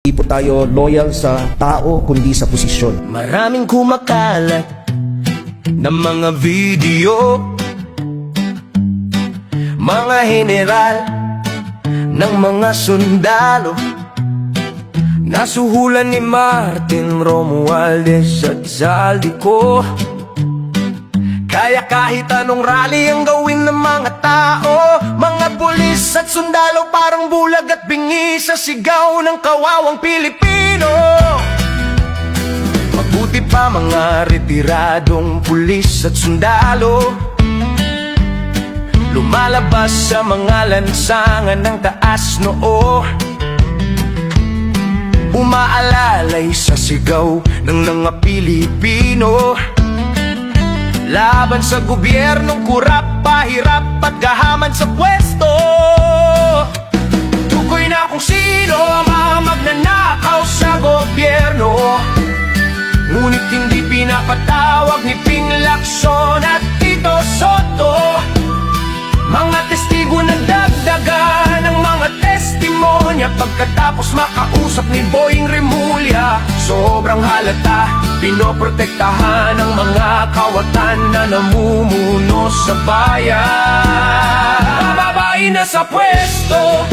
Hindi po tayo loyal sa tao kundi sa posisyon. Maraming kumakalat ng mga video, mga general ng mga sundalo, nasuhulan ni Martin Romualdez at Zaldico. Kaya kahit anong rally ang gawin ng mga tao, mga pulis at sundalo parang bulag at bingi sa sigaw ng kawawang Pilipino. Mabuti pa mga retiradong pulis at sundalo, lumalabas sa mga lansangan ng taas noo, umaalalay sa sigaw ng mga Pilipino, laban sa gobyernong kurap, pahirap at gahaman sa pwesto. Tukoy na kung sino ang mga magnanakaw sa gobyerno, ngunit hindi pinapatawag ni Ping Lacson at Tito Soto. Mga testigo na dagdagan ng mga testimonya pagkatapos makausap ni Boying Remulla. Sobrang halata, pinoprotektahan ng mga kawatan na namumuno sa bayan. Bababae na sa pwesto,